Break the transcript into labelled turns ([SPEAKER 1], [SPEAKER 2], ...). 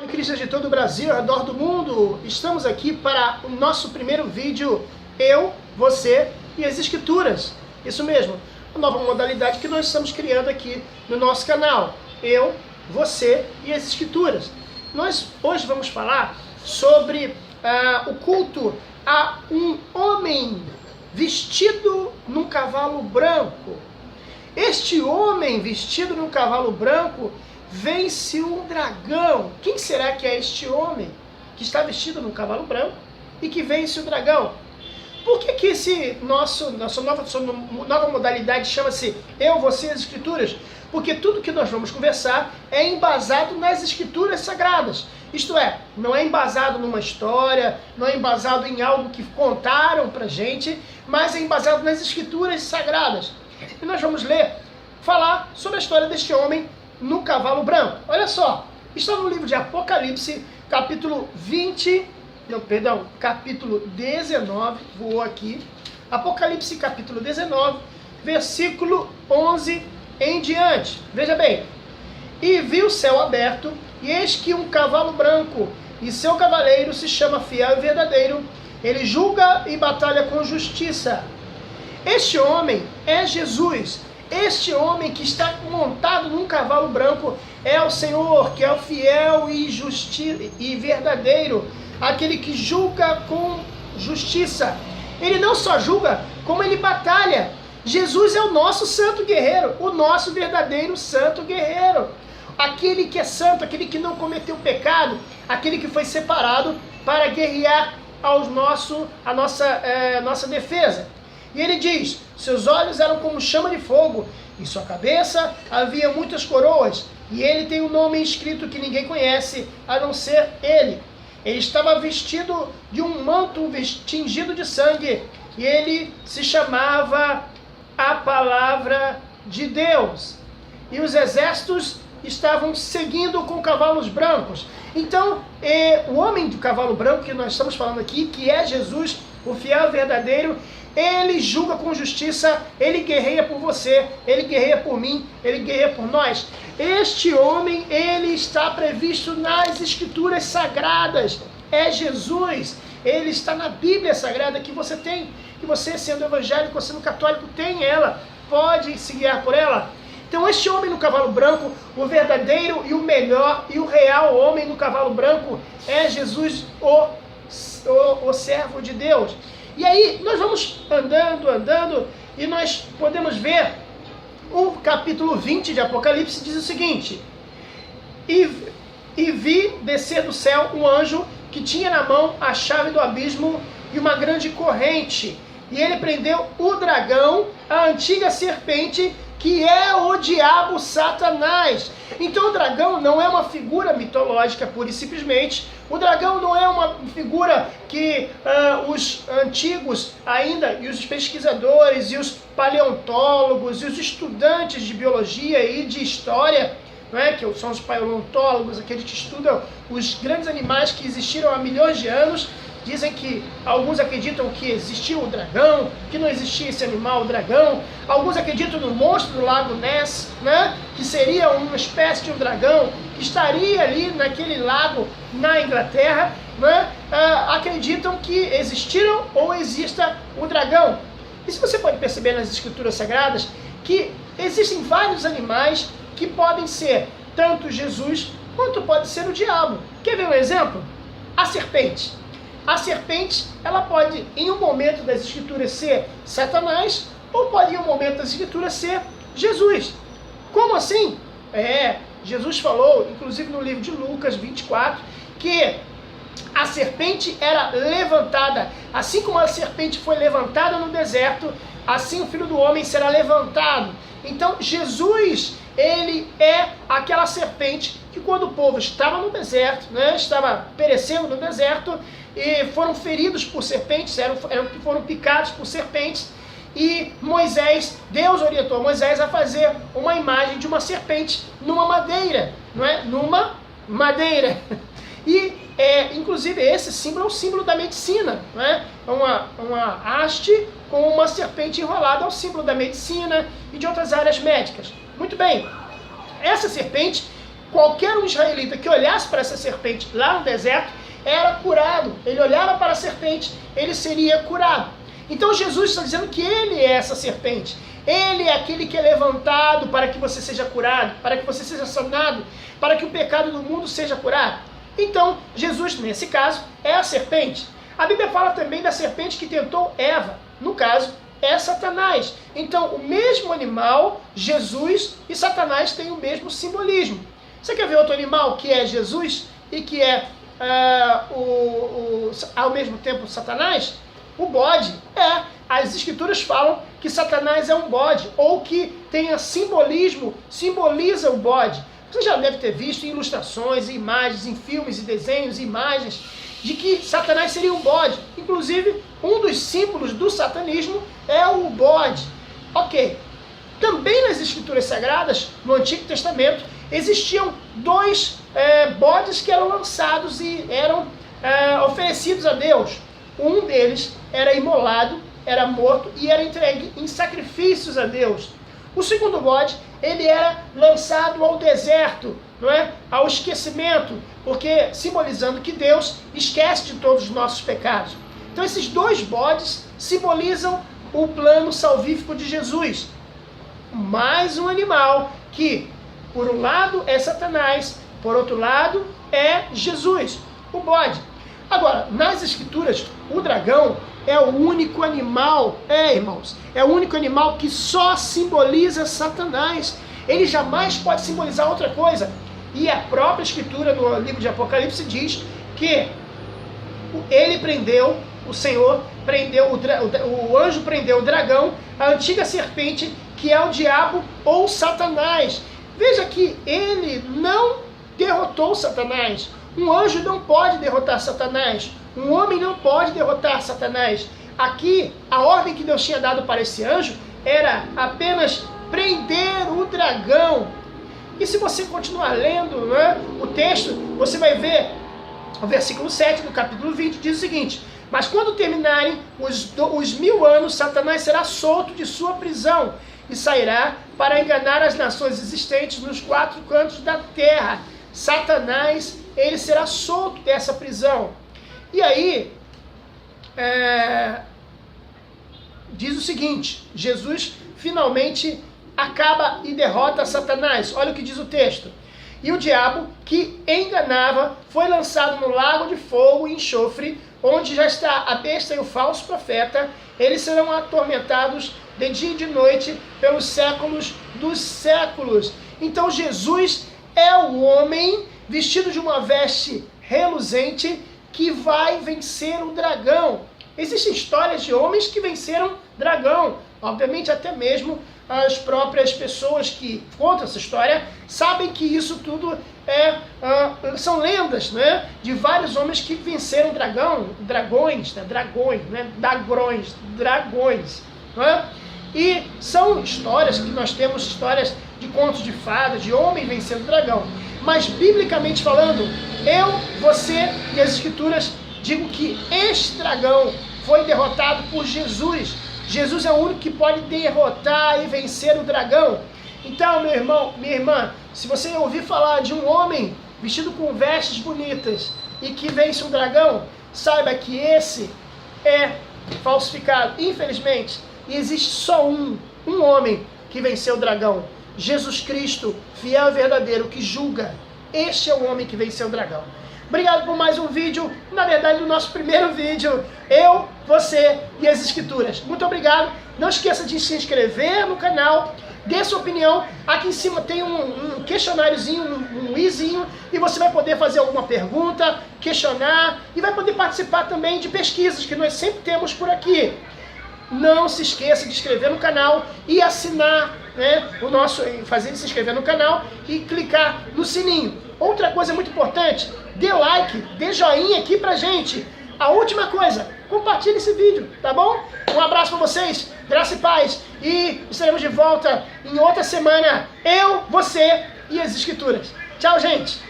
[SPEAKER 1] Cristãos de todo o Brasil, ao redor do mundo, estamos aqui para o nosso primeiro vídeo, eu, você e as Escrituras. Isso mesmo, a nova modalidade que nós estamos criando aqui no nosso canal, eu, você e as Escrituras. Nós hoje vamos falar sobre o culto a um homem vestido num cavalo branco. Este homem vestido num cavalo branco vence um dragão. Quem será que é este homem que está vestido num cavalo branco e que vence o dragão? Por que esse nossa nova modalidade chama-se Eu, Você e as Escrituras? Porque tudo que nós vamos conversar é embasado nas Escrituras Sagradas. Isto é, não é embasado numa história, não é embasado em algo que contaram pra gente, mas é embasado nas Escrituras Sagradas. E nós vamos falar sobre a história deste homem no cavalo branco. Olha só, está no livro de Apocalipse, capítulo 19, vou aqui, Apocalipse capítulo 19, versículo 11 em diante. Veja bem, e vi o céu aberto, e eis que um cavalo branco, e seu cavaleiro se chama Fiel e Verdadeiro, ele julga e batalha com justiça. Este homem é Jesus. Este homem que está montado num cavalo branco é o Senhor, que é o fiel e verdadeiro, aquele que julga com justiça. Ele não só julga, como ele batalha. Jesus é o nosso santo guerreiro, o nosso verdadeiro santo guerreiro. Aquele que é santo, aquele que não cometeu pecado, aquele que foi separado para guerrear a nossa defesa. E ele diz, seus olhos eram como chama de fogo, em sua cabeça havia muitas coroas, e ele tem um nome escrito que ninguém conhece, a não ser ele. Ele estava vestido de um manto tingido de sangue, e ele se chamava a Palavra de Deus. E os exércitos estavam seguindo com cavalos brancos. Então, o homem do cavalo branco que nós estamos falando aqui, que é Jesus, o fiel verdadeiro, ele julga com justiça, ele guerreia por você, ele guerreia por mim, ele guerreia por nós. Este homem, ele está previsto nas Escrituras Sagradas. É Jesus, ele está na Bíblia Sagrada que você tem, que você sendo evangélico, sendo católico, tem ela, pode se guiar por ela. Então este homem no cavalo branco, o verdadeiro e o melhor e o real homem no cavalo branco é Jesus, o servo de Deus. E aí nós vamos andando, e nós podemos ver o capítulo 20 de Apocalipse, diz o seguinte, e vi descer do céu um anjo que tinha na mão a chave do abismo e uma grande corrente, e ele prendeu o dragão, a antiga serpente, que é o diabo Satanás. Então o dragão não é uma figura mitológica pura e simplesmente. O dragão não é uma figura que os antigos ainda, e os pesquisadores, e os paleontólogos, e os estudantes de biologia e de história, não é? Que são os paleontólogos, aqueles que estudam os grandes animais que existiram há milhões de anos. Dizem que alguns acreditam que existiu o dragão, que não existia esse animal, o dragão. Alguns acreditam no monstro do lago Ness, né? Que seria uma espécie de um dragão que estaria ali naquele lago na Inglaterra. Né? Acreditam que existiram ou exista o dragão. E se você pode perceber nas Escrituras Sagradas que existem vários animais que podem ser tanto Jesus quanto pode ser o diabo. Quer ver um exemplo? A serpente. A serpente, ela pode, em um momento das Escrituras, ser Satanás, ou pode, em um momento das Escrituras, ser Jesus. Como assim? Jesus falou, inclusive no livro de Lucas 24, que a serpente era levantada. Assim como a serpente foi levantada no deserto, assim o Filho do Homem será levantado. Então, Jesus, ele é aquela serpente que quando o povo estava no deserto, né, estava perecendo no deserto, e foram feridos por serpentes, foram picados por serpentes, e Deus orientou Moisés a fazer uma imagem de uma serpente numa madeira, não é? Numa madeira. E, inclusive, esse símbolo é o símbolo da medicina, não é? Uma haste com uma serpente enrolada é o símbolo da medicina e de outras áreas médicas. Muito bem, essa serpente qualquer um israelita que olhasse para essa serpente lá no deserto era curado. Ele olhava para a serpente, ele seria curado. Então Jesus está dizendo que ele é essa serpente. Ele é aquele que é levantado para que você seja curado, para que você seja sanado, para que o pecado do mundo seja curado. Então, Jesus, nesse caso, é a serpente. A Bíblia fala também da serpente que tentou Eva. No caso, é Satanás. Então, o mesmo animal, Jesus e Satanás têm o mesmo simbolismo. Você quer ver outro animal que é Jesus e que é ao mesmo tempo Satanás? O bode. As escrituras falam que Satanás é um bode, ou que tenha simbolismo, simboliza o bode. Você já deve ter visto em ilustrações, em imagens, em filmes e desenhos, imagens, de que Satanás seria um bode. Inclusive, um dos símbolos do satanismo é o bode. Ok. Também nas escrituras sagradas, no Antigo Testamento, existiam dois bodes que eram lançados e eram oferecidos a Deus. Um deles era imolado, era morto e era entregue em sacrifícios a Deus. O segundo bode, ele era lançado ao deserto, não é? Ao esquecimento, porque simbolizando que Deus esquece de todos os nossos pecados. Então esses dois bodes simbolizam o plano salvífico de Jesus. Mais um animal que, por um lado, é Satanás, por outro lado, é Jesus, o bode. Agora, nas escrituras, o dragão é o único animal, irmãos, é o único animal que só simboliza Satanás. Ele jamais pode simbolizar outra coisa. E a própria escritura no livro de Apocalipse diz que ele prendeu, o Senhor prendeu, o anjo prendeu o dragão, a antiga serpente, que é o diabo ou Satanás. Veja que ele não derrotou Satanás. Um anjo não pode derrotar Satanás. Um homem não pode derrotar Satanás. Aqui, a ordem que Deus tinha dado para esse anjo era apenas prender o dragão. E se você continuar lendo, né, o texto, você vai ver o versículo 7 do capítulo 20, diz o seguinte: mas quando terminarem os 1000 anos, Satanás será solto de sua prisão e sairá para enganar as nações existentes nos 4 cantos da terra. Satanás, ele será solto dessa prisão. E aí, diz o seguinte: Jesus finalmente acaba e derrota Satanás. Olha o que diz o texto. E o diabo que enganava foi lançado no lago de fogo e enxofre, onde já está a besta e o falso profeta. Eles serão atormentados de dia e de noite pelos séculos dos séculos. Então Jesus é o homem vestido de uma veste reluzente que vai vencer o dragão. Existem histórias de homens que venceram dragão. Obviamente até mesmo as próprias pessoas que contam essa história sabem que isso tudo são lendas, né? De vários homens que venceram dragões, né? E são histórias que nós temos, histórias de contos de fadas, de homem vencendo dragão. Mas biblicamente falando, eu, você e as escrituras digo que este dragão foi derrotado por Jesus. Jesus é o único que pode derrotar e vencer o dragão. Então, meu irmão, minha irmã, se você ouvir falar de um homem vestido com vestes bonitas e que vence um dragão, saiba que esse é falsificado, infelizmente. E existe só um homem que venceu o dragão. Jesus Cristo, fiel e verdadeiro, que julga. Este é o homem que venceu o dragão. Obrigado por mais um vídeo, na verdade o nosso primeiro vídeo, eu, você e as escrituras. Muito obrigado, não esqueça de se inscrever no canal, dê sua opinião, aqui em cima tem um questionáriozinho, um izinho, e você vai poder fazer alguma pergunta, questionar, e vai poder participar também de pesquisas que nós sempre temos por aqui. Não se esqueça de se inscrever no canal e assinar, né, se inscrever no canal e clicar no sininho. Outra coisa muito importante, dê like, dê joinha aqui pra gente. A última coisa, compartilhe esse vídeo, tá bom? Um abraço pra vocês, graça e paz. E estaremos de volta em outra semana, eu, você e as escrituras. Tchau, gente!